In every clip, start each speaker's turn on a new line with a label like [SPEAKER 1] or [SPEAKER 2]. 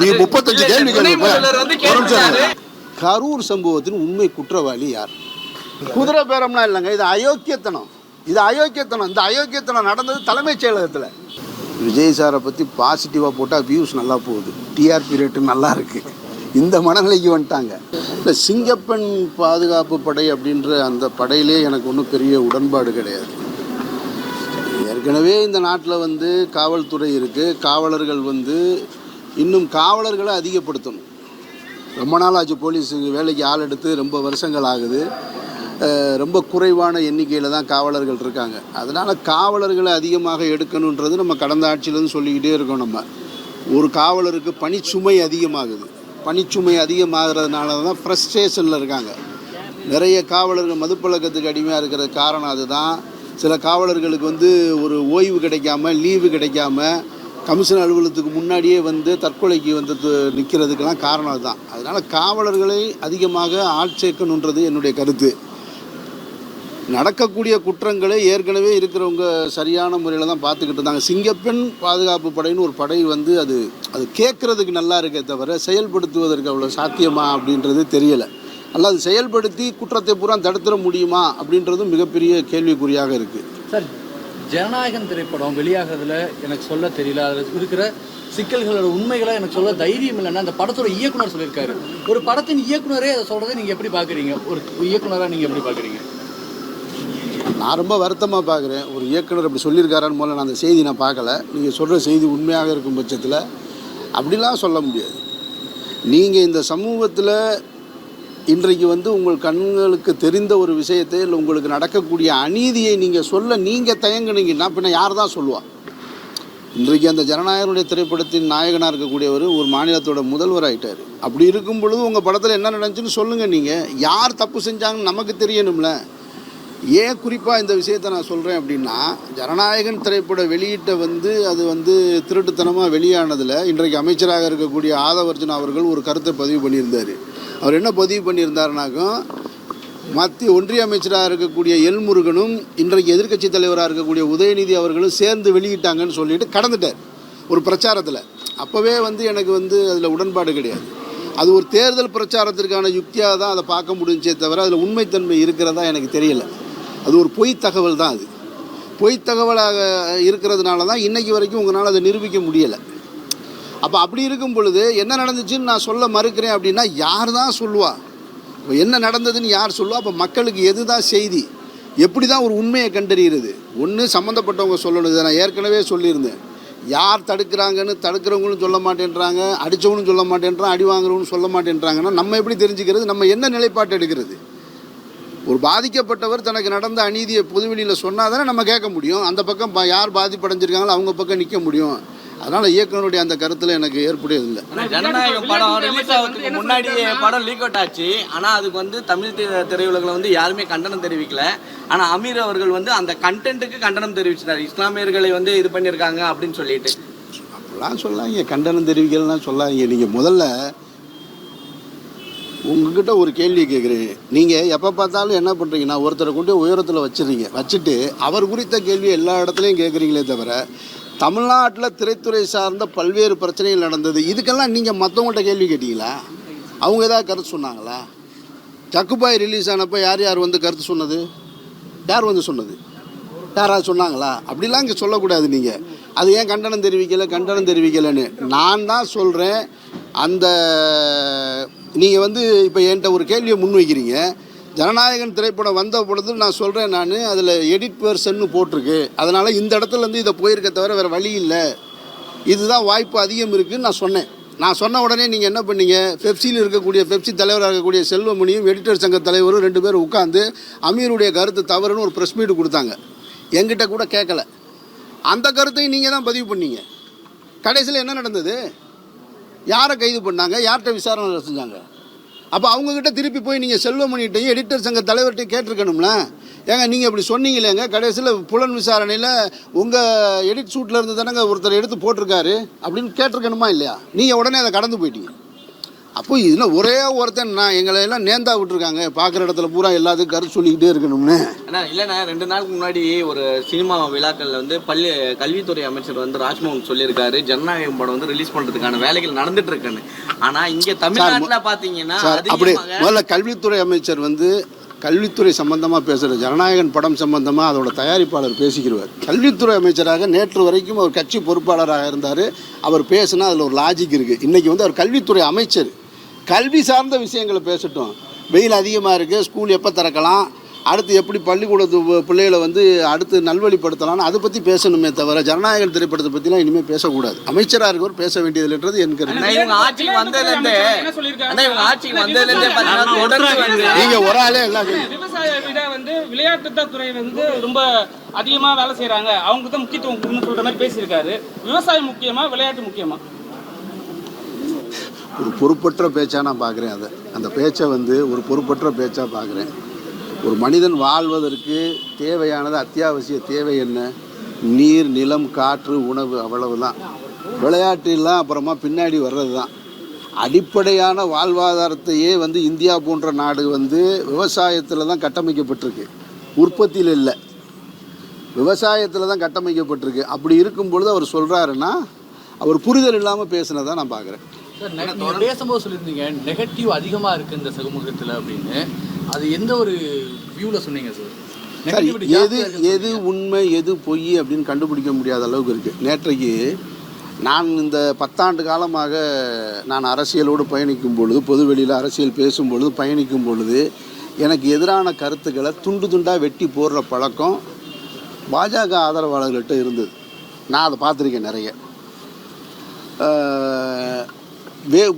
[SPEAKER 1] நீ 35 கேள்வி கேள்வி. கரூர் சம்பவத்தின் உண்மை குற்றவாளி யார்? குதிரை பேரம்லாம் இல்லைங்க, இது அயோக்கியத்தனம். இது அயோக்கியத்தனம். இந்த அயோக்கியத்தனம் நடந்தது தலைமைச் செயலகத்தில். விஜய் சாரை பற்றி பாசிட்டிவாக போட்டால் வியூஸ் நல்லா போகுது, டிஆர்பி ரேட்டு நல்லா இருக்குது. இந்த மனநிலைக்கு வந்துட்டாங்க. இல்லை, சிங்கப்பெண் பாதுகாப்பு படை அப்படின்ற அந்த படையிலே எனக்கு ஒன்றும் பெரிய உடன்பாடு கிடையாது. ஏற்கனவே இந்த நாட்டில் காவல்துறை இருக்குது. காவலர்கள் இன்னும் காவலர்களை அதிகப்படுத்தணும். ரொம்ப நாள் ஆச்சு போலீஸுக்கு வேலைக்கு ஆள் எடுத்து, ரொம்ப வருஷங்கள் ஆகுது. ரொம்ப குறைவான எண்ணிக்கையில் தான் காவலர்கள் இருக்காங்க. அதனால் காவலர்களை அதிகமாக எடுக்கணுன்றது நம்ம கடந்த ஆட்சியிலேருந்து சொல்லிக்கிட்டே இருக்கோம். நம்ம ஒரு காவலருக்கு பணிச்சுமை அதிகமாகுது. பணிச்சுமை அதிகமாகிறதுனால தான் ஃப்ரஸ்ட்ரேஷனில் இருக்காங்க. நிறைய காவலர்கள் மதுப்பழக்கத்துக்கு அடிமையாக இருக்கிற காரணம் அதுதான். சில காவலர்களுக்கு ஒரு ஓய்வு கிடைக்காம, லீவு கிடைக்காம, கமிஷன் அலுவலகத்துக்கு முன்னாடியே தற்கொலைக்கு நிற்கிறதுக்கெல்லாம் காரணம் அதுதான். அதனால் காவலர்களை அதிகமாக ஆட்சேர்க்கணுன்றது என்னுடைய கருத்து. நடக்கக்கூடிய குற்றங்களை ஏற்கனவே இருக்கிறவங்க சரியான முறையில் தான் பார்த்துக்கிட்டு இருந்தாங்க. சிங்கப்பெண் பாதுகாப்பு படைன்னு ஒரு படை அது கேட்குறதுக்கு நல்லா இருக்கே தவிர செயல்படுத்துவதற்கு அவ்வளோ சாத்தியமா அப்படின்றது தெரியலை. அல்ல, அது செயல்படுத்தி குற்றத்தை பூரா தடுத்துட முடியுமா அப்படின்றதும் மிகப்பெரிய கேள்விக்குறியாக இருக்குது.
[SPEAKER 2] சார், ஜனநாயகன் திரைப்படம் வெளியாகிறதுல எனக்கு சொல்ல தெரியல. அதில் இருக்கிற சிக்கல்களோட உண்மைகளை எனக்கு சொல்ல தைரியம் இல்லைன்னா அந்த படத்தோட இயக்குனர் சொல்லியிருக்காரு. ஒரு படத்தின் இயக்குனரே அதை சொல்கிறத நீங்கள் எப்படி பார்க்குறீங்க? ஒரு இயக்குனராக நீங்கள் எப்படி பார்க்குறீங்க?
[SPEAKER 1] நான் ரொம்ப வருத்தமாக பார்க்குறேன். ஒரு இயக்குனர் அப்படி சொல்லியிருக்காரான்னு முதல்ல நான் அந்த செய்தி நான் பார்க்கல. நீங்கள் சொல்கிற செய்தி உண்மையாக இருக்கும் பட்சத்தில் அப்படிலாம் சொல்ல முடியாது. நீங்கள் இந்த சமூகத்தில் இன்றைக்கு உங்கள் கண்களுக்கு தெரிந்த ஒரு விஷயத்தை, இல்லை உங்களுக்கு நடக்கக்கூடிய அநீதியை நீங்கள் சொல்ல நீங்கள் தயங்குனீங்கன்னா பின்ன யார் தான் சொல்லுவா? இன்றைக்கு அந்த ஜனநாயகனுடைய திரைப்படத்தின் நாயகனாக இருக்கக்கூடியவர் ஒரு மாநிலத்தோட முதல்வர் ஆகிட்டார். அப்படி இருக்கும் பொழுது உங்கள் படத்தில் என்ன நடந்துச்சுன்னு சொல்லுங்கள். நீங்கள் யார் தப்பு செஞ்சாங்கன்னு நமக்கு தெரியணும்ல. ஏன் குறிப்பாக இந்த விஷயத்தை நான் சொல்கிறேன் அப்படின்னா, ஜனநாயகன் திரைப்பட வெளியிட்ட அது திருட்டுத்தனமாக வெளியானதில் இன்றைக்கு அமைச்சராக இருக்கக்கூடிய ஆதவர்ஜன் அவர்கள் ஒரு கருத்தை பதிவு பண்ணியிருந்தார். அவர் என்ன பதிவு பண்ணியிருந்தாருனாக்கும், மத்திய ஒன்றிய அமைச்சராக இருக்கக்கூடிய எல் முருகனும் இன்றைக்கு எதிர்க்கட்சி தலைவராக இருக்கக்கூடிய உதயநிதி அவர்களும் சேர்ந்து வெளியிட்டாங்கன்னு சொல்லிட்டு கடந்துட்டார் ஒரு பிரச்சாரத்தில். அப்போவே எனக்கு அதில் உடன்பாடு கிடையாது. அது ஒரு தேர்தல் பிரச்சாரத்திற்கான யுக்தியாக தான் அதை பார்க்க முடிஞ்சே தவிர அதில் உண்மைத்தன்மை இருக்கிறதா எனக்கு தெரியல. அது ஒரு பொய் தகவல் தான். அது பொய் தகவலாக இருக்கிறதுனால தான் இன்றைக்கி வரைக்கும் உங்களால் அதை நிரூபிக்க முடியலை. அப்போ அப்படி இருக்கும் பொழுது என்ன நடந்துச்சுன்னு நான் சொல்ல மறுக்கிறேன் அப்படின்னா யார் தான் சொல்லுவா? இப்போ என்ன நடந்ததுன்னு யார் சொல்லுவா? அப்போ மக்களுக்கு எது தான் செய்தி? எப்படி தான் ஒரு உண்மையை கண்டறிகிறது? ஒன்று சம்மந்தப்பட்டவங்க சொல்லணும். இதை நான் ஏற்கனவே சொல்லியிருந்தேன். யார் தடுக்கிறாங்கன்னு தடுக்கிறவங்களும் சொல்ல மாட்டேன்றாங்க, அடித்தவனும் சொல்ல மாட்டேன்றான், அடி வாங்குறவனும் சொல்ல மாட்டேன்றாங்கன்னா நம்ம எப்படி தெரிஞ்சுக்கிறது? நம்ம என்ன நிலைப்பாட்டு எடுக்கிறது? ஒரு பாதிக்கப்பட்டவர் தனக்கு நடந்த அநீதியை பொதுவெளியில் சொன்னால் தானே நம்ம கேட்க முடியும். அந்த பக்கம் யார் பாதிப்படைஞ்சிருக்காங்களோ அவங்க பக்கம் நிற்க முடியும். அதனால் இயக்குனருடைய அந்த கருத்தில் எனக்கு ஏற்புடையதில்லை.
[SPEAKER 3] ஜனநாயகம் படம் ரிலீஸ் ஆகிறதுக்கு முன்னாடியே படம் லீக் அவுட் ஆச்சு. ஆனால் அதுக்கு தமிழ் திரையுலகில் யாருமே கண்டனம் தெரிவிக்கல. ஆனால் அமீர் அவர்கள் அந்த கண்டென்ட்டுக்கு கண்டனம் தெரிவிச்சிட்டார். இஸ்லாமியர்களை இது பண்ணியிருக்காங்க அப்படின்னு சொல்லிட்டு.
[SPEAKER 1] அப்படிலாம் சொல்லாங்க, கண்டனம் தெரிவிக்கலாம் சொல்லாங்க. நீங்கள் முதல்ல உங்ககிட்ட ஒரு கேள்வி கேட்குறேன். நீங்கள் எப்போ பார்த்தாலும் என்ன பண்ணுறீங்கன்னா, ஒருத்தரை கொண்டு உயரத்தில் வச்சுட்டு அவர் குறித்த கேள்வி எல்லா இடத்துலையும் கேட்குறீங்களே தவிர, தமிழ்நாட்டில் திரைத்துறை சார்ந்த பல்வேறு பிரச்சனைகள் நடந்தது, இதுக்கெல்லாம் நீங்கள் மற்றவங்கள்ட்ட கேள்வி கேட்டீங்களா? அவங்க ஏதாவது கருத்து சொன்னாங்களா? சக்குபாய் ரிலீஸ் ஆனப்போ யார் கருத்து சொன்னது? யார் சொன்னது? யாராவது சொன்னாங்களா? அப்படிலாம் இங்கே சொல்லக்கூடாது. நீங்கள் அது ஏன் கண்டனம் தெரிவிக்கலைன்னு நான் தான் சொல்கிறேன். அந்த நீங்கள் இப்போ என்கிட்ட ஒரு கேள்வியை முன்வைக்கிறீங்க. ஜனநாயகன் திரைப்படம் வந்த பொழுது நான் சொல்கிறேன், நான் அதில் எடிட் வெர்ஷன்னு போட்டிருக்கு, அதனால் இந்த இடத்துலேருந்து இதை போயிருக்க தவிர வேறு வழி இல்லை, இதுதான் வாய்ப்பு அதிகம் இருக்குதுன்னு நான் சொன்ன உடனே நீங்கள் என்ன பண்ணீங்க? பெப்சியில் இருக்கக்கூடிய பெப்சி தலைவராக இருக்கக்கூடிய செல்வமணியும் எடிட்டர் சங்க தலைவரும் 2 பேரும் உட்காந்து அமீருடைய கருத்து தவறுன்னு ஒரு ப்ரெஸ் மீட் கொடுத்தாங்க. என்கிட்ட கூட கேட்கல. அந்த கருத்தையும் நீங்கள் தான் பதிவு பண்ணீங்க. கடைசியில் என்ன நடந்தது? யாரை கைது பண்ணாங்க? யார்கிட்ட விசாரணை செஞ்சாங்க? அப்போ அவங்கக்கிட்ட திருப்பி போய் நீங்கள் செல்வமணிகிட்டையும் எடிட்டர் சங்க தலைவர்கிட்டையும் கேட்டிருக்கணும்ல. ஏங்க நீங்கள் இப்படி சொன்னீங்களேங்க, கடைசியில் புலன் விசாரணையில் உங்கள் எடிட் ஷூட்டில் இருந்து தானேங்க ஒருத்தர் எடுத்து போட்டிருக்காரு அப்படின்னு கேட்டிருக்கணுமா இல்லையா? நீங்கள் உடனே அதை கடந்து போயிட்டீங்க. அப்போ இதுனா ஒரே ஒருத்தன் நான் எங்களை எல்லாம் நேந்தா விட்டுருக்காங்க, பார்க்குற இடத்துல பூரா எல்லாத்துக்கும் கருத்து சொல்லிக்கிட்டே இருக்கணும்னு.
[SPEAKER 3] அண்ணா இல்லைண்ணா, 2 நாளுக்கு முன்னாடி ஒரு சினிமா விழாக்களில் வந்து கல்வித்துறை அமைச்சர் வந்து ராஜ்மோகன் சொல்லியிருக்காரு ஜனநாயகம் படம் வந்து ரிலீஸ் பண்ணுறதுக்கான வேலைகள் நடந்துட்டு இருக்குன்னு. ஆனால் இங்கே தமிழ்நாட்டில் பார்த்தீங்கன்னா
[SPEAKER 1] அப்படி முதல்ல கல்வித்துறை அமைச்சர் வந்து கல்வித்துறை சம்பந்தமாக பேசுகிற ஜனநாயகன் படம் சம்பந்தமாக அதோட தயாரிப்பாளர் பேசிக்கிறவர். கல்வித்துறை அமைச்சராக நேற்று வரைக்கும் அவர் கட்சி பொறுப்பாளராக இருந்தார். அவர் பேசுனா அதில் ஒரு லாஜிக் இருக்குது. இன்றைக்கி வந்து அவர் கல்வித்துறை அமைச்சர், கல்வி சார்ந்த விஷயங்களை பேசட்டும். வெயில் அதிகமாக இருக்குது, ஸ்கூல் எப்போ திறக்கலாம், அடுத்து எப்படி பள்ளிக்கூடத்து பிள்ளைகளை வந்து அடுத்து நல்வழிப்படுத்தலாம்னு அதை பற்றி பேசணுமே தவிர ஜனநாயகன் திரைப்படத்தை பற்றிலாம் இனிமேல் பேசக்கூடாது. அமைச்சராக இருக்கவர் பேச வேண்டியதுன்றது எனக்கு. நீங்கள் ஒரு ஆளே எல்லாம்
[SPEAKER 4] விவசாயியை விட வந்து விளையாட்டுத் துறை வந்து ரொம்ப அதிகமாக வேலை செய்கிறாங்க, அவங்க தான் முக்கியத்துவம் கொடுன்னு சொல்கிற மாதிரி பேசியிருக்காரு. விவசாயம் முக்கியமா, விளையாட்டு முக்கியமா?
[SPEAKER 1] ஒரு பொறுப்பற்ற பேச்சாக நான் பார்க்குறேன். அந்த பேச்சை வந்து ஒரு பொறுப்பற்ற பேச்சாக பார்க்குறேன். ஒரு மனிதன் வாழ்வதற்கு தேவையானது அத்தியாவசிய தேவை என்ன? நீர், நிலம், காற்று, உணவு, அவ்வளவு தான். விளையாட்டுலாம் அப்புறமா பின்னாடி வர்றது தான். அடிப்படையான வாழ்வாதாரத்தையே வந்து இந்தியா போன்ற நாடு வந்து விவசாயத்தில் தான் கட்டமைக்கப்பட்டிருக்கு, உற்பத்தியில் இல்லை, விவசாயத்தில் தான் கட்டமைக்கப்பட்டிருக்கு. அப்படி இருக்கும் பொழுது அவர் சொல்கிறாருன்னா அவர் புரிதல் இல்லாமல் பேசுனதை நான் பார்க்குறேன்.
[SPEAKER 2] சார், நீங்கள் பேசும்போது சொல்லியிருந்தீங்க நெகட்டிவ் அதிகமாக இருக்குது இந்த சமூகத்தில் அப்படின்னு. அது எந்த ஒரு வியூவில் சொன்னீங்க சார்?
[SPEAKER 1] எது உண்மை எது பொய் அப்படின்னு கண்டுபிடிக்க முடியாத அளவுக்கு இருக்குது. நேற்றைக்கு நான் இந்த 10 ஆண்டு காலமாக நான் அரசியலோடு பயணிக்கும் பொழுது, பொதுவெளியில் அரசியல் பேசும் பொழுது, பயணிக்கும் பொழுது எனக்கு எதிரான கருத்துக்களை துண்டு துண்டாக வெட்டி போடுற பழக்கம் பாஜக ஆதரவாளர்கள்ட்ட இருந்தது. நான் அதை பார்த்துருக்கேன் நிறைய.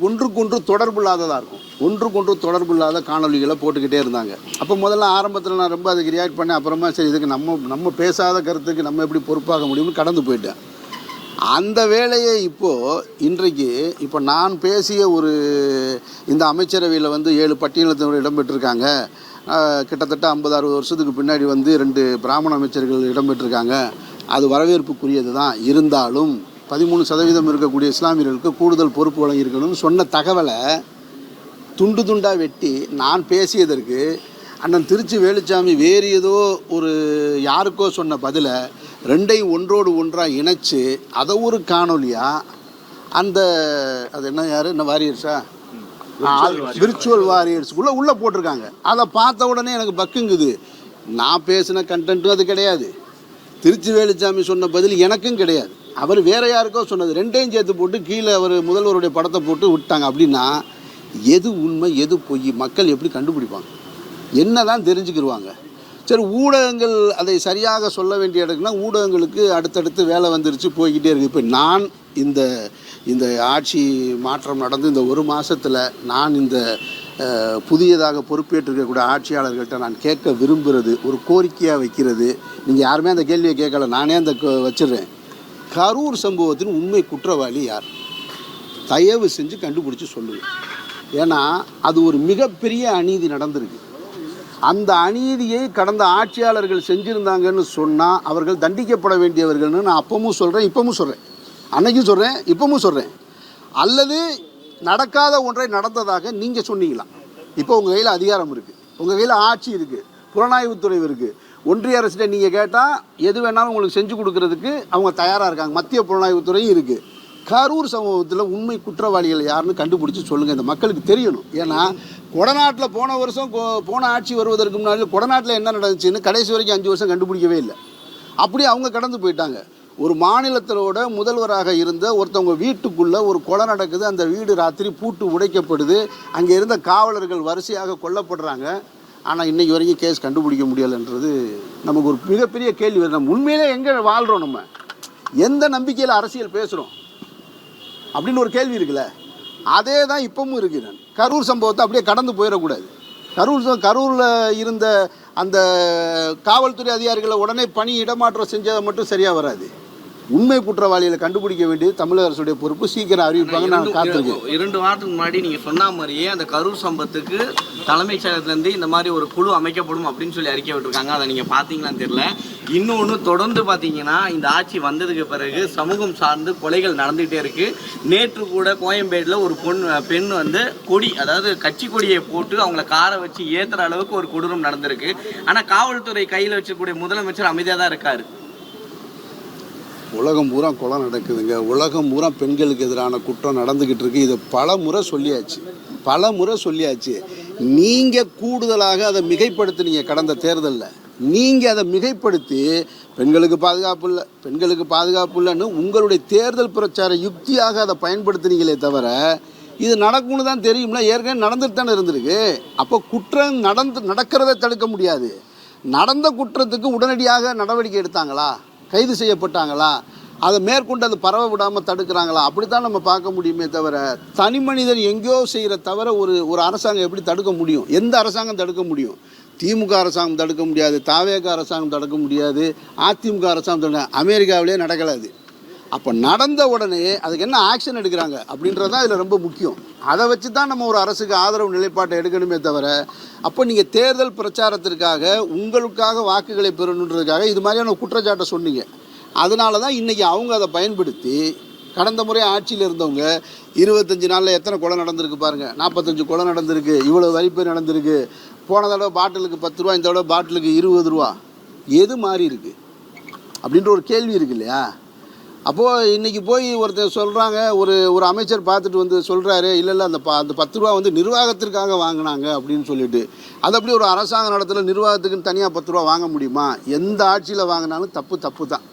[SPEAKER 1] ஒன்றுக்கொன்று தொடர்பு இல்லாததாக இருக்கும், ஒன்றுக்கொன்று தொடர்பு இல்லாத காணொலிகளை போட்டுக்கிட்டே இருந்தாங்க. அப்போ முதல்ல ஆரம்பத்தில் நான் ரொம்ப அதுக்கு ரியாக்ட் பண்ணேன். அப்புறமா சரி இதுக்கு நம்ம பேசாத கருத்துக்கு நம்ம எப்படி பொறுப்பாக முடியும்னு கடந்து போயிட்டேன். அந்த வேலையை இன்றைக்கு நான் பேசிய ஒரு இந்த அமைச்சரவையில் வந்து 7 பட்டியலினத்தினர் இடம்பெற்றிருக்காங்க. கிட்டத்தட்ட 50-60 வருஷத்துக்கு பின்னாடி வந்து 2 பிராமண அமைச்சர்கள் இடம்பெற்றிருக்காங்க. அது வரவேற்புக்குரியது தான். இருந்தாலும் 13% இருக்கக்கூடிய இஸ்லாமியர்களுக்கு கூடுதல் பொறுப்பு வழங்கியிருக்கணும்னு சொன்ன தகவலை துண்டு துண்டாக வெட்டி நான் பேசியதற்கு அண்ணன் திருச்சி வேலுச்சாமி வேறு ஏதோ ஒரு யாருக்கோ சொன்ன பதிலை 2ஐயும் ஒன்றோடு ஒன்றாக இணைச்சி அதை ஒரு காணொலியாக அது என்ன வாரியர்ஸா விர்ச்சுவல் வாரியர்ஸுக்குள்ளே உள்ளே போட்டிருக்காங்க. அதை பார்த்த உடனே எனக்கு பக்குங்குது. நான் பேசின கண்டென்ட்டும் அது கிடையாது, திருச்சி வேலுச்சாமி சொன்ன பதில் எனக்கும் கிடையாது, அவர் வேற யாருக்கோ சொன்னது. 2ஐயும் சேர்த்து போட்டு கீழே அவர் முதல்வருடைய படத்தை போட்டு விட்டாங்க. அப்படின்னா எது உண்மை எது பொய் மக்கள் எப்படி கண்டுபிடிப்பாங்க? என்ன தான் தெரிஞ்சுக்கிடுவாங்க? சரி, ஊடகங்கள் அதை சரியாக சொல்ல வேண்டிய இடத்துக்குனா ஊடகங்களுக்கு அடுத்தடுத்து வேலை வந்துருச்சு, போய்கிட்டே இருக்குது. இப்போ நான் இந்த ஆட்சி மாற்றம் நடந்து இந்த 1 மாதத்தில் நான் இந்த புதியதாக பொறுப்பேற்றிருக்கக்கூடிய ஆட்சியாளர்கள்ட்ட நான் கேட்க விரும்புகிறது, ஒரு கோரிக்கையாக வைக்கிறது. நீங்கள் யாருமே அந்த கேள்வியை கேட்கல, நானே அந்த வச்சிடுறேன். கரூர் சம்பவத்தின் உண்மை குற்றவாளி யார்? தயவு செஞ்சு கண்டுபிடிச்சி சொல்லுங்கள். ஏன்னா அது ஒரு மிகப்பெரிய அநீதி நடந்திருக்கு. அந்த அநீதியை கடந்த ஆட்சியாளர்கள் செஞ்சுருந்தாங்கன்னு சொன்னால் அவர்கள் தண்டிக்கப்பட வேண்டியவர்கள்னு நான் அப்பவும் சொல்கிறேன், இப்பவும் சொல்கிறேன், அன்னைக்கும் சொல்கிறேன், இப்பவும் சொல்கிறேன். அல்லது நடக்காத ஒன்றை நடந்ததாக நீங்கள் சொன்னீங்களா? இப்போ உங்கள் கையில் அதிகாரம் இருக்குது, உங்கள் கையில் ஆட்சி இருக்குது, புலனாய்வுத்துறை இருக்குது. ஒன்றிய அரசிட்ட நீங்கள் கேட்டால் எது வேணாலும் உங்களுக்கு செஞ்சு கொடுக்கறதுக்கு அவங்க தயாராக இருக்காங்க. மத்திய புலனாய்வுத்துறையும் இருக்குது. கரூர் சம்பவத்தில் உண்மை குற்றவாளிகள் யாருன்னு கண்டுபிடிச்சி சொல்லுங்கள், இந்த மக்களுக்கு தெரியணும். ஏன்னா கொடநாட்டில் போன வருஷம் போன ஆட்சி வருவதற்கு முன்னாடி கொடநாட்டில் என்ன நடந்துச்சுன்னு கடைசி வரைக்கும் 5 வருஷம் கண்டுபிடிக்கவே இல்லை. அப்படி அவங்க கடந்து போயிட்டாங்க. ஒரு மாநிலத்திலோட முதல்வராக இருந்த ஒருத்தவங்க வீட்டுக்குள்ளே ஒரு கொலை நடக்குது, அந்த வீடு ராத்திரி பூட்டு உடைக்கப்படுது, அங்கே இருந்த காவலர்கள் வரிசையாக கொல்லப்படுறாங்க. ஆனால் இன்றைக்கி வரைக்கும் கேஸ் கண்டுபிடிக்க முடியலைன்றது நமக்கு ஒரு மிகப்பெரிய கேள்வி வருது. நம்ம உண்மையிலே எங்கே வாழ்கிறோம், நம்ம எந்த நம்பிக்கையில் அரசியல் பேசுகிறோம் அப்படின்னு ஒரு கேள்வி இருக்குல்ல. அதே தான் இப்பவும் இருக்குது. நான் கரூர் சம்பவத்தை அப்படியே கடந்து போயிடக்கூடாது. கரூரில் இருந்த அந்த காவல்துறை அதிகாரிகளை உடனே பணி இடமாற்றம் செஞ்சதை மட்டும் சரியாக வராது. உண்மை குற்றவாளிகளை கண்டுபிடிக்க வேண்டியது தமிழக அரசுடைய பொறுப்பு. சீக்கிரம் அறிவிப்பாங்க, நான் காத்திருக்கேன்.
[SPEAKER 3] 2 வாரத்துக்கு முன்னாடி நீங்கள் சொன்ன மாதிரியே அந்த கரூர் சம்பவத்துக்கு தலைமைச் செயலகத்திலேருந்து இந்த மாதிரி ஒரு குழு அமைக்கப்படும் அப்படின்னு சொல்லி அறிக்கை விட்டுருக்காங்க. அதை நீங்கள் பார்த்தீங்களான்னு தெரியல. இன்னொன்று தொடர்ந்து பார்த்தீங்கன்னா இந்த ஆட்சி வந்ததுக்கு பிறகு சமூகம் சார்ந்து கொலைகள் நடந்துகிட்டே இருக்குது. நேற்று கூட கோயம்பேடில் ஒரு பெண் வந்து கொடி, அதாவது கட்சி கொடியை போட்டு அவங்கள காரை வச்சு ஏற்றுற அளவுக்கு ஒரு கொடூரம் நடந்திருக்கு. ஆனால் காவல்துறை கையில் வச்சுக்கூடிய முதலமைச்சர் அமைதியாக தான் இருக்கார்.
[SPEAKER 1] உலகம் பூரா கொலை நடக்குதுங்க. உலகம் பூரா பெண்களுக்கு எதிரான குற்றம் நடந்துக்கிட்டு இருக்கு. இதை பல முறை சொல்லியாச்சு. நீங்கள் கூடுதலாக அதை மிகைப்படுத்தினீங்க. கடந்த தேர்தலில் நீங்கள் அதை மிகைப்படுத்தி பெண்களுக்கு பாதுகாப்பு இல்லைன்னு உங்களுடைய தேர்தல் பிரச்சார யுக்தியாக அதை பயன்படுத்தினீங்களே தவிர இது நடக்கும்னு தான் தெரியும்ல. ஏற்கனவே நடந்துட்டு தானே இருந்திருக்கு. அப்போ குற்றம் நடக்கிறத தடுக்க முடியாது. நடந்த குற்றத்துக்கு உடனடியாக நடவடிக்கை எடுத்தாங்களா? கைது செய்யப்பட்டாங்களா? அதை மேற்கொண்டு அது பரவ விடாமல் தடுக்கிறாங்களா? அப்படித்தான் நம்ம பார்க்க முடியுமே தவிர தனி மனிதன் எங்கேயோ செய்கிற தவிர ஒரு அரசாங்கம் எப்படி தடுக்க முடியும்? எந்த அரசாங்கம் தடுக்க முடியும்? திமுக அரசாங்கம் தடுக்க முடியாது, தாவேக அரசாங்கம் தடுக்க முடியாது, அதிமுக அரசாங்கம் அமெரிக்காவிலே நடக்கலாது. அப்போ நடந்த உடனே அதுக்கு என்ன ஆக்ஷன் எடுக்கிறாங்க அப்படின்றது தான் இதில் ரொம்ப முக்கியம். அதை வச்சு தான் நம்ம ஒரு அரசுக்கு ஆதரவு நிலைப்பாட்டை எடுக்கணுமே தவிர அப்போ நீங்கள் தேர்தல் பிரச்சாரத்திற்காக உங்களுக்காக வாக்குகளை பெறணுன்றதுக்காக இது மாதிரியான குற்றச்சாட்டை சொன்னீங்க. அதனால தான் இன்றைக்கி அவங்க அதை பயன்படுத்தி கடந்த முறை ஆட்சியில் இருந்தவங்க 25 நாளில் எத்தனை கொலை நடந்திருக்கு பாருங்கள். 45 கொலை நடந்திருக்கு, இவ்வளோ வரிப்பேர் நடந்திருக்கு. போன தடவை பாட்டிலுக்கு 10 ரூபா, இந்த தடவை பாட்டிலுக்கு 20 ரூபா. எது மாறி இருக்குது அப்படின்ற ஒரு கேள்வி இருக்கு இல்லையா? அப்போது இன்றைக்கி போய் ஒருத்தர் சொல்கிறாங்க, ஒரு அமைச்சர் பார்த்துட்டு வந்து சொல்கிறாரு, இல்லை அந்த 10 ரூபா வந்து நிர்வாகத்திற்காக வாங்கினாங்க அப்படின்னு சொல்லிட்டு. அது அப்படி ஒரு அரசாங்க நடத்துல நிர்வாகத்துக்குன்னு தனியாக 10 ரூபா வாங்க முடியுமா? எந்த ஆட்சியில் வாங்கினாலும் தப்பு தான்.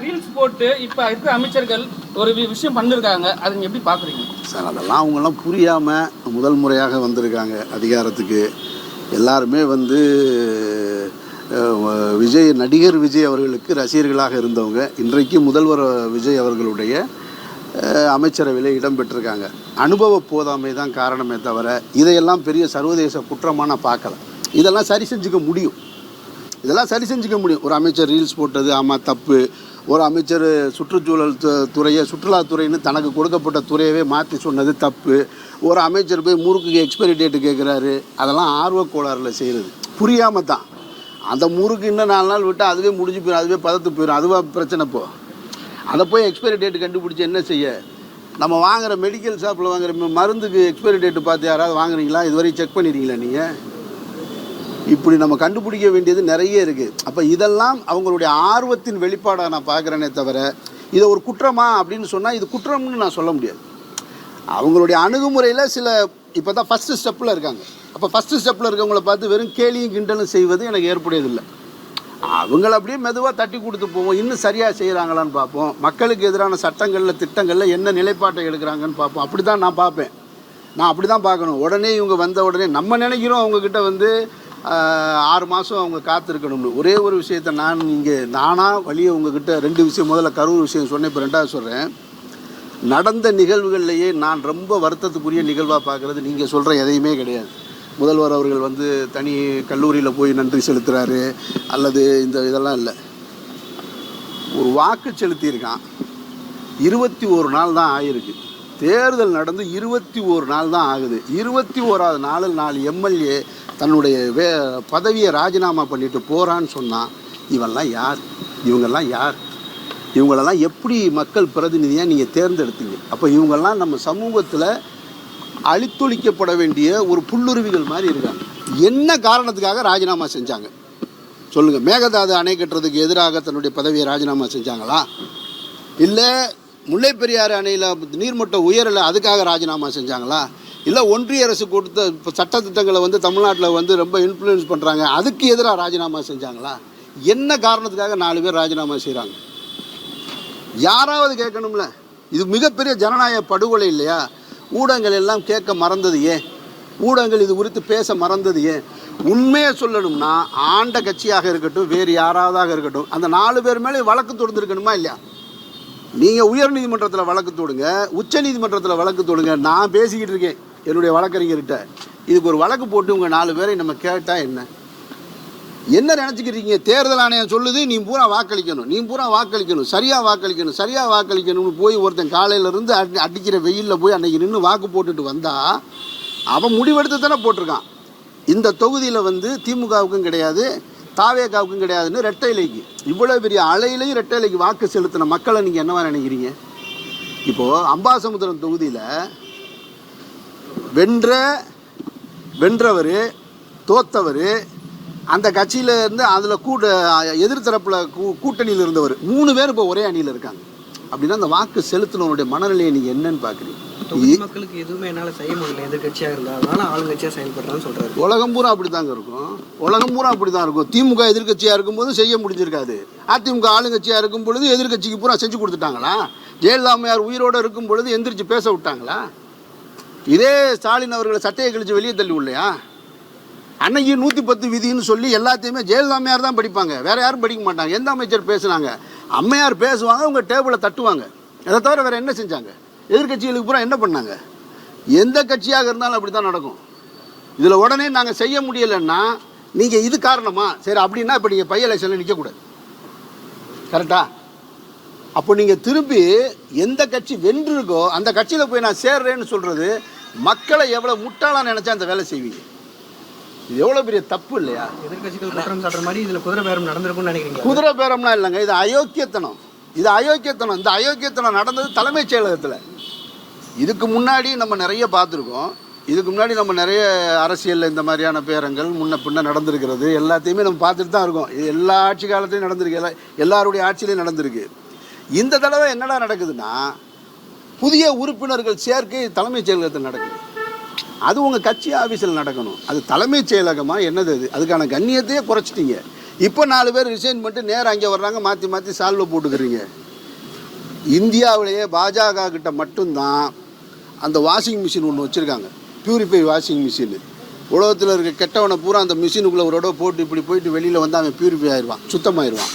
[SPEAKER 4] ரீல்ஸ் போட்டு இப்போ இருக்கிற அமைச்சர்கள் ஒரு விஷயம் பண்ணிருக்காங்க, அதை எப்படி பார்க்குறீங்க
[SPEAKER 1] சார்? அதெல்லாம் அவங்கெல்லாம் புரியாமல் முதல் முறையாக வந்திருக்காங்க அதிகாரத்துக்கு. எல்லாருமே வந்து நடிகர் விஜய் அவர்களுக்கு ரசிகர்களாக இருந்தவங்க இன்றைக்கு முதல்வர் விஜய் அவர்களுடைய அமைச்சரவையில் இடம்பெற்றிருக்காங்க. அனுபவ போதாமை தான் காரணமே தவிர இதையெல்லாம் பெரிய சர்வதேச குற்றமாக நான் பார்க்கல. இதெல்லாம் சரி செஞ்சுக்க முடியும். ஒரு அமைச்சர் ரீல்ஸ் போட்டது ஆமாம் தப்பு. ஒரு அமைச்சர் சுற்றுச்சூழல் துறையை சுற்றுலாத்துறைன்னு தனக்கு கொடுக்கப்பட்ட துறையவே மாற்றி சொன்னது தப்பு. ஒரு அமைச்சர் போய் முறுக்கு எக்ஸ்பைரி டேட்டு கேட்குறாரு. அதெல்லாம் ஆர்வக் கோளாறில் செய்கிறது, புரியாமல் தான். அந்த முறுக்கு இன்னும் 4 நாள் விட்டால் அதுவே முடிஞ்சு போயிடும், அதுவே பதத்து போயிடும். அதுவாக பிரச்சனை. அதை போய் எக்ஸ்பைரி டேட்டு கண்டுபிடிச்சி என்ன செய்ய? நம்ம வாங்குகிற மெடிக்கல் ஷாப்பில் வாங்குகிற மருந்துக்கு எக்ஸ்பைரி டேட்டு பார்த்து யாராவது வாங்குறீங்களா? இதுவரையும் செக் பண்ணிடுறீங்களா நீங்கள்? இப்படி நம்ம கண்டுபிடிக்க வேண்டியது நிறைய இருக்குது. அப்போ இதெல்லாம் அவங்களுடைய ஆர்வத்தின் வெளிப்பாடாக நான் பார்க்குறேனே தவிர இதை ஒரு குற்றமா அப்படின்னு சொன்னால் இது குற்றம்னு நான் சொல்ல முடியாது. அவங்களுடைய அணுகுமுறையில் இப்போ தான் ஃபஸ்ட்டு ஸ்டெப்பில் இருக்காங்க. அப்போ ஃபஸ்ட்டு ஸ்டெப்பில் இருக்கவங்கள பார்த்து வெறும் கேலியும் கிண்டலும் செய்வது எனக்கு ஏற்புடையதில்லை. அவங்கள அப்படியே மெதுவாக தட்டி கொடுத்து போவோம். இன்னும் சரியாக செய்கிறாங்களான்னு பார்ப்போம். மக்களுக்கு எதிரான சட்டங்களில் திட்டங்களில் என்ன நிலைப்பாட்டை எடுக்கிறாங்கன்னு பார்ப்போம். அப்படி தான் நான் பார்ப்பேன். நான் அப்படி தான் பார்க்கணும். உடனே இவங்க வந்த உடனே நம்ம நினைக்கிறோம் அவங்கக்கிட்ட வந்து 6 மாதம் அவங்க காத்திருக்கணும்னு. ஒரே ஒரு விஷயத்தை நானாக வழியை உங்ககிட்ட 2 விஷயம், முதல்ல கரூர் விஷயம் சொன்னேன், இப்போ 2வது சொல்கிறேன். நடந்த நிகழ்வுகள்லேயே நான் ரொம்ப வருத்தத்துக்குரிய நிகழ்வாக பார்க்குறது நீங்கள் சொல்கிற எதையுமே கிடையாது. முதல்வர் அவர்கள் வந்து தனி கல்லூரியில் போய் நன்றி செலுத்துகிறாரு அல்லது இதெல்லாம் இல்லை. ஒரு வாக்கு செலுத்தியிருக்கான், 21 நாள் தான் ஆகிருக்கு. தேர்தல் நடந்து 21 நாள் தான் ஆகுது. 21வது நாளில் 4 எம்எல்ஏ தன்னுடைய பதவியை ராஜினாமா பண்ணிட்டு போகிறான்னு சொன்னால் இவங்கெல்லாம் யார்? இவங்களெல்லாம் எப்படி மக்கள் பிரதிநிதியாக நீங்கள் தேர்ந்தெடுத்தீங்க? அப்போ இவங்கெல்லாம் நம்ம சமூகத்தில் அழித்தொழிக்கப்பட வேண்டிய ஒரு புல்லுருவிகள் மாதிரி இருக்காங்க. என்ன காரணத்துக்காக ராஜினாமா செஞ்சாங்க சொல்லுங்கள்? மேகதாது அணை கட்டுறதுக்கு எதிராக தன்னுடைய பதவியை ராஜினாமா செஞ்சாங்களா? இல்லை முல்லை பெரியாறு அணையில் நீர்மட்டம் உயரலை அதுக்காக ராஜினாமா செஞ்சாங்களா? இல்லை ஒன்றிய அரசு கொடுத்த சட்டத்திட்டங்களை வந்து தமிழ்நாட்டில் வந்து ரொம்ப இன்ஃப்ளூயன்ஸ் பண்ணுறாங்க அதுக்கு எதிராக ராஜினாமா செஞ்சாங்களா? என்ன காரணத்துக்காக 4 பேர் ராஜினாமா செய்கிறாங்க? யாராவது கேட்கணும்ல. இது மிகப்பெரிய ஜனநாயக படுகொலை இல்லையா? ஊடகங்கள் எல்லாம் கேட்க மறந்தது ஏன்? ஊடகங்கள் இது குறித்து பேச மறந்தது ஏன்? உண்மையை சொல்லணும்னா ஆண்ட கட்சியாக இருக்கட்டும், வேறு யாராவதாக இருக்கட்டும், அந்த 4 பேர் மேலே வழக்கு தொடுத்துருக்கணுமா இல்லையா? நீங்கள் உயர்நீதிமன்றத்தில் வழக்கு தொடுங்க, உச்ச நீதிமன்றத்தில் வழக்கு தொடுங்க. நான் பேசிக்கிட்டு இருக்கேன் என்னுடைய வழக்கறிஞர்கிட்ட. இதுக்கு ஒரு வழக்கு போட்டு உங்கள் 4 பேரை நம்ம கேட்டால் என்ன? என்ன நினச்சிக்கிறீங்க? தேர்தல் ஆணையம் சொல்லுது நீ பூரா வாக்களிக்கணும், சரியாக வாக்களிக்கணும்னு போய் ஒருத்தன் காலையிலேருந்து அடிக்கிற வெயிலில் போய் அன்றைக்கி நின்று வாக்கு போட்டுட்டு வந்தால் அவன் முடிவெடுத்து தானே போட்டிருக்கான். இந்த தொகுதியில் வந்து திமுகவுக்கும் கிடையாது, தாவேகாவுக்கும் கிடையாதுன்னு ரெட்டை இலைக்கு, இவ்வளோ பெரிய அலையிலையும் ரெட்டை இலைக்கு வாக்கு செலுத்தின மக்களை நீங்கள் என்னவா நினைக்கிறீங்க? இப்போது அம்பாசமுத்திரம் தொகுதியில் வென்றவர் தோத்தவர், அந்த கட்சியில் இருந்து அதில் எதிர்த்தரப்பில் கூட்டணியில் இருந்தவர் 3 பேர் இப்போ ஒரே அணியில் இருக்காங்க. அப்படின்னா அந்த வாக்கு செலுத்தினவருடைய மனநிலையை நீங்கள் என்னன்னு பார்க்குறீங்க?
[SPEAKER 5] தொகுதி மக்களுக்கு எதுவுமே என்னால் செய்ய முடியல, எதிர்கட்சியாக இருந்தாலும் ஆளுங்கட்சியாக செயல்படுறான்னு சொல்கிறாரு.
[SPEAKER 1] உலகம் பூரா அப்படி தாங்க இருக்கும். திமுக எதிர்கட்சியாக இருக்கும்போது செய்ய முடிஞ்சிருக்காது. அதிமுக ஆளுங்கட்சியாக இருக்கும் பொழுது எதிர்கட்சிக்கு பூரா செஞ்சு கொடுத்துட்டாங்களா? ஜெயலலிதா அம்மையார் உயிரோடு இருக்கும் பொழுது எந்திரிச்சு பேச விட்டாங்களா? இதே ஸ்டாலின் அவர்களை சட்டையை கழிச்சு வெளியே தள்ளி உள்ளையா? அன்னைக்கு 110 விதின்னு சொல்லி எல்லாத்தையுமே ஜெயலலிதா அம்மையார் தான் படிப்பாங்க, வேறு யாரும் படிக்க மாட்டாங்க. எந்த அமைச்சர் பேசுனாங்க? அம்மையார் பேசுவாங்க, உங்கள் டேபிளை தட்டுவாங்க. அதை தவிர வேறு என்ன செஞ்சாங்க? எதிர்கட்சிகளுக்கு பூரா என்ன பண்ணாங்க? எந்த கட்சியாக இருந்தாலும் அப்படி தான் நடக்கும். இதில் உடனே நாங்கள் செய்ய முடியலைன்னா நீங்கள் இது காரணமா? சரி, அப்படின்னா இப்போ நீங்கள் பை எலெக்ஷனில் நிற்கக்கூடாது, கரெக்டா? அப்போ நீங்கள் திருப்பி எந்த கட்சி வென்றிருக்கோ அந்த கட்சியில் போய் நான் சேர்றேன்னு சொல்கிறது மக்களை எவ்வளோ முட்டாளாக நினச்சா அந்த வேலை செய்வீங்க. இது எவ்வளோ பெரிய தப்பு இல்லையா?
[SPEAKER 5] எதிர்கட்சிகள் குற்றம் சாட்டுற மாதிரி இதில் குதிரை பேரம் நடந்திருக்கும்னு நினைக்கிறீங்க?
[SPEAKER 1] குதிரை பேரம்னா இல்லைங்க, இது அயோக்கியத்தனம். இந்த அயோக்கியத்தனம் நடந்தது தலைமைச் செயலகத்தில். இதுக்கு முன்னாடி நம்ம நிறைய பார்த்துருக்கோம். இதுக்கு முன்னாடி நம்ம நிறைய அரசியலில் இந்த மாதிரியான பேரங்கள் முன்ன பின்ன நடந்திருக்கிறது எல்லாத்தையுமே நம்ம பார்த்துட்டு தான் இருக்கோம். இது எல்லா ஆட்சி காலத்துலையும் நடந்திருக்கு, எல்லாருடைய ஆட்சியிலையும் நடந்திருக்கு. இந்த தடவை என்னடா நடக்குதுன்னா, புதிய உறுப்பினர்கள் சேர்க்கை தலைமைச் செயலகத்தில் நடக்குது. அது உங்கள் கட்சி ஆஃபீஸில் நடக்கணும். அது தலைமைச் செயலகமாக என்னது? அதுக்கான கண்ணியத்தையே குறைச்சிட்டீங்க. இப்போ 4 பேர் ரிசைன் பண்ணிட்டு நேரம் அங்கே வர்றாங்க, மாற்றி சால்வை போட்டுக்கிறீங்க. இந்தியாவிலேயே பாஜக கிட்ட மட்டும்தான் அந்த வாஷிங் மிஷின் ஒன்று வச்சுருக்காங்க, பியூரிஃபை வாஷிங் மிஷின். உலகத்தில் இருக்க கெட்டவனை பூரா அந்த மிஷினுக்குள்ளே ஒரு தடவை போட்டு இப்படி போயிட்டு வெளியில் வந்து அவன் பியூரிஃபை ஆயிடுவான், சுத்தமாயிடுவான்.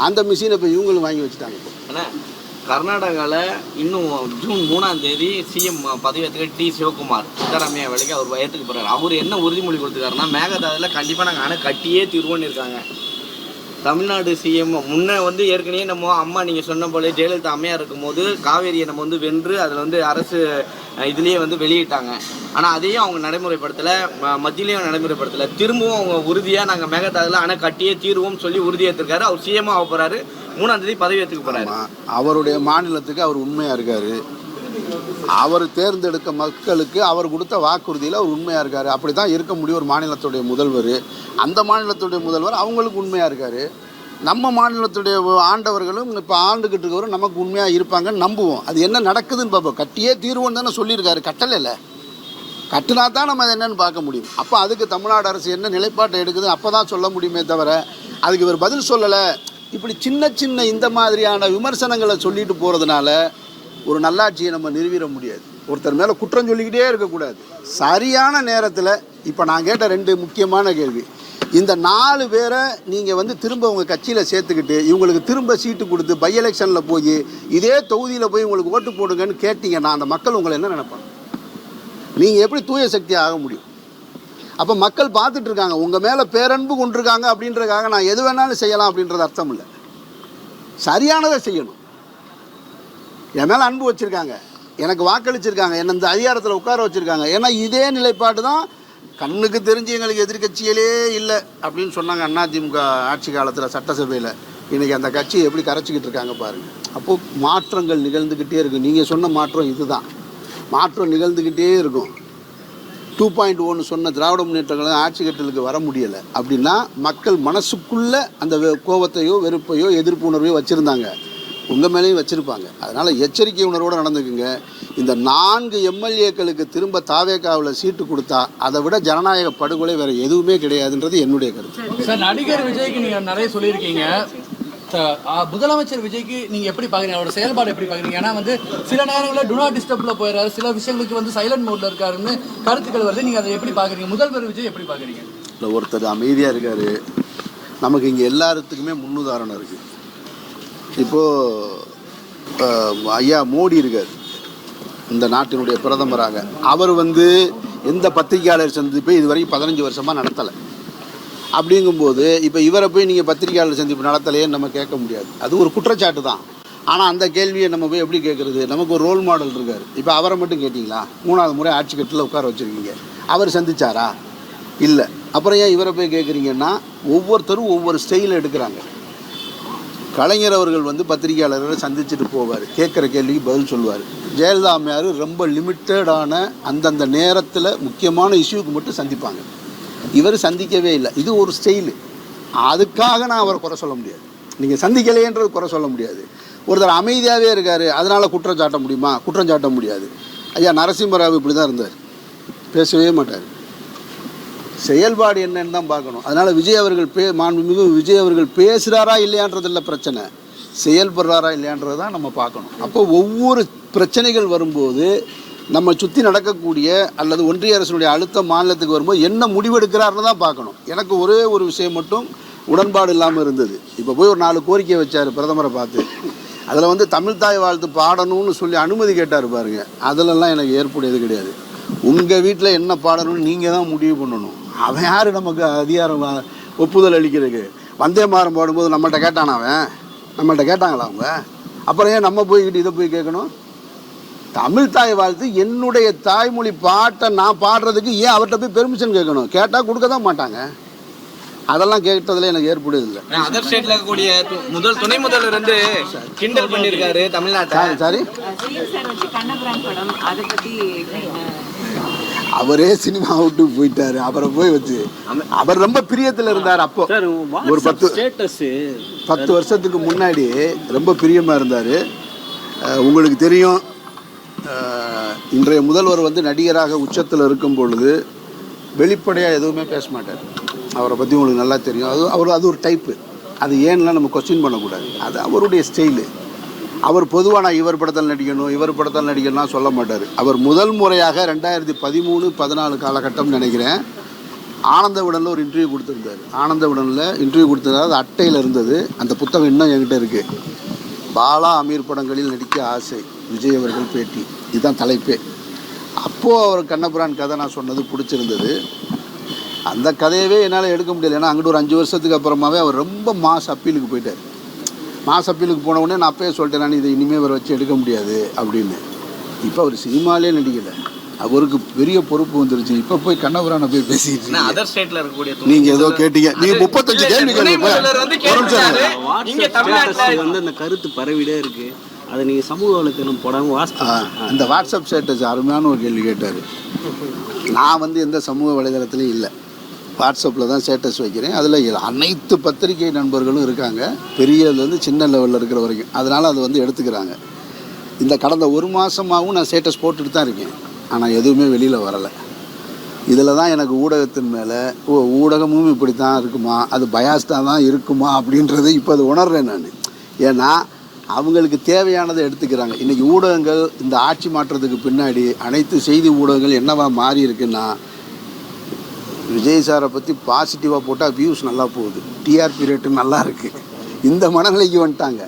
[SPEAKER 1] அந்த மிஷினை இப்போ இவங்களும் வாங்கி வச்சுட்டாங்க. இப்போ
[SPEAKER 3] கர்நாடகாவில் இன்னும் ஜூன் 3ஆம் தேதி சிஎம் பதவியேற்றுக்க டி சிவகுமார் சித்தராமையா வேலைக்கு அவர் வயத்துக்கு போகிறார். அவர் என்ன உறுதிமொழி கொடுத்துருக்காருன்னா, மேகதாதுல கண்டிப்பாக நாங்கள் அணை கட்டியே தீர்வோன்னு இருக்காங்க. தமிழ்நாடு சிஎம் முன்னே வந்து ஏற்கனவே நம்ம அம்மா நீங்கள் சொன்ன போல ஜெயலலிதா அம்மையாக இருக்கும்போது காவேரியை நம்ம வந்து வென்று அதில் வந்து அரசு இதுலேயே வந்து வெளியிட்டாங்க. ஆனால் அதையும் அவங்க நடைமுறைப்படுத்தலை, மத்தியிலையும் நடைமுறைப்படுத்தலை. திரும்பவும் அவங்க உறுதியாக நாங்கள் மேகதாதுல அணை கட்டியே தீர்வோம்னு சொல்லி உறுதியேற்றிருக்காரு. அவர் சிஎம்மாக ஆக போகிறாரு, 3ஆம் தேதி பதவியேற்றுக்க போகிறாரு.
[SPEAKER 1] அவருடைய மாநிலத்துக்கு அவர் உண்மையாக இருக்கார். அவர் தேர்ந்தெடுக்க மக்களுக்கு அவர் கொடுத்த வாக்குறுதியில் அவர் உண்மையாக இருக்கார். அப்படி தான் இருக்க முடியும் ஒரு மாநிலத்துடைய முதல்வர். அந்த மாநிலத்துடைய முதல்வர் அவங்களுக்கு உண்மையாக இருக்கார். நம்ம மாநிலத்துடைய ஆண்டவர்களும் இப்போ ஆண்டுகிட்டு இருக்கவரும் நமக்கு உண்மையாக இருப்பாங்கன்னு நம்புவோம். அது என்ன நடக்குதுன்னு பார்ப்போம். கட்டியே தீர்வோன்னு தானே சொல்லியிருக்காரு, கட்டலை. கட்டினா தான் நம்ம அதை என்னென்னு பார்க்க முடியும். அப்போ அதுக்கு தமிழ்நாடு அரசு என்ன நிலைப்பாட்டை எடுக்குது அப்போ தான் சொல்ல முடியுமே தவிர அதுக்கு இவர் பதில் சொல்லலை. இப்படி சின்ன இந்த மாதிரியான விமர்சனங்களை சொல்லிட்டு போகிறதுனால ஒரு நல்லாட்சியை நம்ம நிறுவிட முடியாது. ஒருத்தர் மேலே குற்றம் சொல்லிக்கிட்டே இருக்கக்கூடாது. சரியான நேரத்தில் இப்போ நான் கேட்ட 2 முக்கியமான கேள்வி. இந்த 4 பேரை நீங்கள் வந்து திரும்ப உங்கள் கட்சியில் சேர்த்துக்கிட்டு இவங்களுக்கு திரும்ப சீட்டு கொடுத்து பை எலெக்ஷனில் போய் இதே தொகுதியில் போய் உங்களுக்கு ஓட்டு போடுங்கன்னு கேட்டிங்கன்னா அந்த மக்கள் உங்களை என்ன நினைப்பாங்க? நீங்கள் எப்படி தூய சக்தியாக ஆக முடியும்? அப்போ மக்கள் பார்த்துட்டு இருக்காங்க, உங்கள் மேலே பேரன்பு கொண்டிருக்காங்க அப்படின்றதுக்காக நான் எது வேணாலும் செய்யலாம் அப்படின்றது அர்த்தம் இல்லை. சரியானதை செய்யணும். என் மேலே அன்பு வச்சுருக்காங்க, எனக்கு வாக்களிச்சிருக்காங்க, என்னை இந்த அதிகாரத்தில் உட்கார வச்சுருக்காங்க. ஏன்னா இதே நிலைப்பாடு தான் கண்ணுக்கு தெரிஞ்சு எங்களுக்கு எதிர்கட்சிகளே இல்லை அப்படின்னு சொன்னாங்க அதிமுக ஆட்சி காலத்தில் சட்டசபையில். இன்றைக்கி அந்த கட்சி எப்படி கரைச்சிக்கிட்டு இருக்காங்க பாருங்கள். அப்போது மாற்றங்கள் நிகழ்ந்துக்கிட்டே இருக்குது. நீங்கள் சொன்ன மாற்றம் இதுதான், மாற்றம் நிகழ்ந்துக்கிட்டே இருக்கும். 2.1 சொன்ன திராவிட முன்னேற்றங்கள் ஆட்சி கட்டலுக்கு வர முடியலை அப்படின்னா மக்கள் மனசுக்குள்ளே அந்த கோபத்தையோ வெறுப்பையோ எதிர்ப்பு உணர்வையோ வச்சுருந்தாங்க, உங்கள் மேலேயும் வச்சுருப்பாங்க. அதனால் எச்சரிக்கை உணர்வோடு நடந்துக்குங்க. இந்த 4 எம்எல்ஏக்களுக்கு திரும்ப தாவேகாவில் சீட்டு கொடுத்தா அதை விட ஜனநாயக படுகொலை வேறு எதுவுமே கிடையாதுன்றது என்னுடைய கருத்து.
[SPEAKER 2] சார், நடிகர் விஜய்க்கு நீங்கள் நிறைய சொல்லியிருக்கீங்க. முதலமைச்சர் விஜய்க்கு நீங்கள் எப்படி பார்க்குறீங்க? அவரோட செயல்பாடு எப்படி பார்க்குறீங்க? ஏன்னா வந்து சில நேரங்களில் டு நாட் டிஸ்டர்பில் போயிடுறாரு, சில விஷயங்களுக்கு வந்து சைலண்ட் மோடில் இருக்காருன்னு கருத்துக்கள் வருது. நீங்கள் அதை எப்படி பார்க்குறீங்க? முதல்வர் விஜய் எப்படி பார்க்குறீங்க?
[SPEAKER 1] இல்லை, ஒருத்தர் அமைதியாக இருக்கார். நமக்கு இங்கே எல்லாத்துக்குமே முன்னுதாரணம் இருக்குது. இப்போது ஐயா மோடி இருக்கார் இந்த நாட்டினுடைய பிரதமராக. அவர் வந்து எந்த பத்திரிகையாளர் சந்திப்பை இதுவரைக்கும் 15 வருஷமாக நடத்தலை. அப்படிங்கும்போது இப்போ இவரை போய் நீங்கள் பத்திரிகையாளர் சந்திப்பு நடத்தலையே நம்ம கேட்க முடியாது. அது ஒரு குற்றச்சாட்டு தான். ஆனால் அந்த கேள்வியை நம்ம போய் எப்படி கேட்குறது? நமக்கு ஒரு ரோல் மாடல் இருக்கார். இப்போ அவரை மட்டும் கேட்டிங்களா? 3வது முறை ஆட்சி கட்டில் உட்கார வச்சுருக்கீங்க. அவர் சந்திச்சாரா? இல்லை. அப்புறம் ஏன் இவரை போய் கேட்குறீங்கன்னா, ஒவ்வொருத்தரும் ஒவ்வொரு ஸ்டைலில் எடுக்கிறாங்க. கலைஞர் அவர்கள் வந்து பத்திரிகையாளர்களை சந்திச்சுட்டு போவார், கேட்குற கேள்விக்கு பதில் சொல்லுவார். ஜெயலலிதா அம்மையார் ரொம்ப லிமிட்டடான அந்தந்த நேரத்தில் முக்கியமான இஷ்யூக்கு மட்டும் சந்திப்பாங்க. இவர் சந்திக்கவே இல்லை. இது ஒரு ஸ்டைலு. அதுக்காக நான் அவரை குறை சொல்ல முடியாது. நீங்கள் சந்திக்கலைன்றது குறை சொல்ல முடியாது. ஒருத்தர் அமைதியாகவே இருக்கார், அதனால் குற்றம் சாட்ட முடியுமா? குற்றம் சாட்ட முடியாது. ஐயா நரசிம்மராவ் இப்படி தான் இருந்தார், பேசவே மாட்டார். செயல்பாடு என்னன்னு தான் பார்க்கணும். அதனால் விஜய் அவர்கள் மாண்புமிகு விஜய் அவர்கள் பேசுகிறாரா இல்லையான்றதில்ல பிரச்சனை, செயல்படுறாரா இல்லையான்றது தான் நம்ம பார்க்கணும். அப்போ ஒவ்வொரு பிரச்சனைகள் வரும்போது நம்ம சுற்றி நடக்கக்கூடிய அல்லது ஒன்றிய அரசுடைய அழுத்தம் மாநிலத்துக்கு வரும்போது என்ன முடிவெடுக்கிறாருன்னு தான் பார்க்கணும். எனக்கு ஒரே ஒரு விஷயம் மட்டும் உடன்பாடு இல்லாமல் இருந்தது. இப்போ போய் ஒரு 4 கோரிக்கை வச்சார் பிரதமரை பார்த்து. அதில் வந்து தமிழ்தாய் வாழ்த்து பாடணும்னு சொல்லி அனுமதி கேட்டார் பாருங்க. அதிலெல்லாம் எனக்கு ஏற்புடையது கிடையாது. உங்கள் வீட்டில் என்ன பாடணும்னு நீங்கள் தான் முடிவு பண்ணணும். அவன் யார் நமக்கு அதிகாரம் ஒப்புதல் அளிக்கிறதுக்கு? வந்தே மாறம் பாடும்போது நம்மள்கிட்ட கேட்டானா? நம்மள்கிட்ட கேட்டாங்களா அவங்க? அப்புறம் ஏன் நம்ம போய்கிட்டு இதை போய் கேட்கணும்? தமிழ்தாய் வாழ்த்து என்னுடைய தாய்மொழி பாட்டை நான் பாடுறதுக்கு ஏன் அவர்கிட்ட போய் பெர்மிஷன் கேட்கணும்? கேட்டால் கொடுக்க தான் மாட்டாங்க. அதெல்லாம் கேட்டதில் எனக்கு ஏற்புடையதில்லை.
[SPEAKER 3] அதர் ஸ்டேட்ல இருக்கக்கூடிய முதல் துணை முதல்வர் வந்து கிண்டல் பண்ணியிருக்காரு தமிழ்நாட்டை.
[SPEAKER 1] சாரி, அவரே சினிமா விட்டு போயிட்டாரு. அவரை போய் வச்சு அவர் ரொம்ப பிரியத்தில் இருந்தார். அப்போ ஒரு 10 வருஷத்துக்கு முன்னாடி ரொம்ப பிரியமாக இருந்தார். உங்களுக்கு தெரியும், இன்றைய முதல்வர் வந்து நடிகராக உச்சத்தில் இருக்கும் பொழுது வெளிப்படையாக எதுவுமே பேச மாட்டார். அவரை பற்றி உங்களுக்கு நல்லா தெரியும். அது ஒரு டைப்பு. அது ஏன்லாம் நம்ம கொஸ்டின் பண்ணக்கூடாது. அது அவருடைய ஸ்டைலு. அவர் பொதுவாக நான் இவர் படத்தில் நடிக்கணும் இவர் படத்தில் நடிக்கணும்லாம் சொல்ல மாட்டார். அவர் முதல் முறையாக 2013-14 காலகட்டம் நினைக்கிறேன், ஆனந்த விடனில் ஒரு இன்டர்வியூ கொடுத்துருந்தார். ஆனந்த விடனில் இன்டர்வியூ கொடுத்ததாவது அட்டையில் இருந்தது. அந்த புத்தகம் இன்னும் என்கிட்ட இருக்குது. பாலா அமீர் படங்களில் நடிக்க ஆசை, விஜய் அவர்கள் பேட்டி. இதுதான் தலைப்பே. அப்போது அவர் கண்ணபுரான் கதை நான் சொன்னது பிடிச்சிருந்தது. அந்த கதையவே என்னால் எடுக்க முடியல. ஏன்னா அங்கிட்டு ஒரு 5 வருஷத்துக்கு அப்புறமாவே அவர் ரொம்ப மாஸ் அப்பீலுக்கு போயிட்டார். மாஸ் அப்பீலுக்கு போன உடனே நான் அப்பயே சொல்லிட்டேன், நான் இதை இனிமேல் அவரை வச்சு எடுக்க முடியாது அப்படின்னு. இப்போ அவர் சினிமாலே நடிக்கலை, அவருக்கு பெரிய பொறுப்பு வந்துருச்சு. இப்போ போய் கண்ணபுரானை போய் பேசிக்கிட்டு
[SPEAKER 3] அதர் ஸ்டேட்ல இருக்கக்கூடிய
[SPEAKER 1] நீங்கள் ஏதோ கேட்டீங்க. நீங்கள் 35 கேள்வி
[SPEAKER 5] வந்து அந்த கருத்து பரவிடே இருக்கு. அதை நீங்கள் சமூக வலைத்தளம் போடாமல்
[SPEAKER 1] அந்த வாட்ஸ்அப் ஸ்டேட்டஸ் அருமையான ஒரு கேள்வி கேட்டார். நான் வந்து எந்த சமூக வலைதளத்துலையும் இல்லை, வாட்ஸ்அப்பில் தான் ஸ்டேட்டஸ் வைக்கிறேன். அதில் அனைத்து பத்திரிகை நண்பர்களும் இருக்காங்க, பெரியதுலேருந்து சின்ன லெவலில் இருக்கிற வரைக்கும். அதனால் அது வந்து எடுத்துக்கிறாங்க. இந்த கடந்த 1 மாதமாகவும் நான் ஸ்டேட்டஸ் போட்டுட்டு தான் இருக்கேன், ஆனால் எதுவுமே வெளியில் வரலை. இதில் தான் எனக்கு ஊடகத்தின் மேலே ஊடகமும் இப்படி தான் இருக்குமா, அது பயாஸ்டாக தான் இருக்குமா அப்படின்றது இப்போ அது உணர்றேன் நான். ஏன்னா அவங்களுக்கு தேவையானதை எடுத்துக்கிறாங்க. இன்றைக்கி ஊடகங்கள் இந்த ஆட்சி மாற்றத்துக்கு பின்னாடி அனைத்து செய்தி ஊடகங்கள் என்னவா மாறி இருக்குன்னா, விஜய் சாரை பற்றி பாசிட்டிவாக போட்டால் வியூஸ் நல்லா போகுது, டிஆர்பி ரேட்டு நல்லா இருக்குது, இந்த மனநிலைக்கு வந்துட்டாங்க.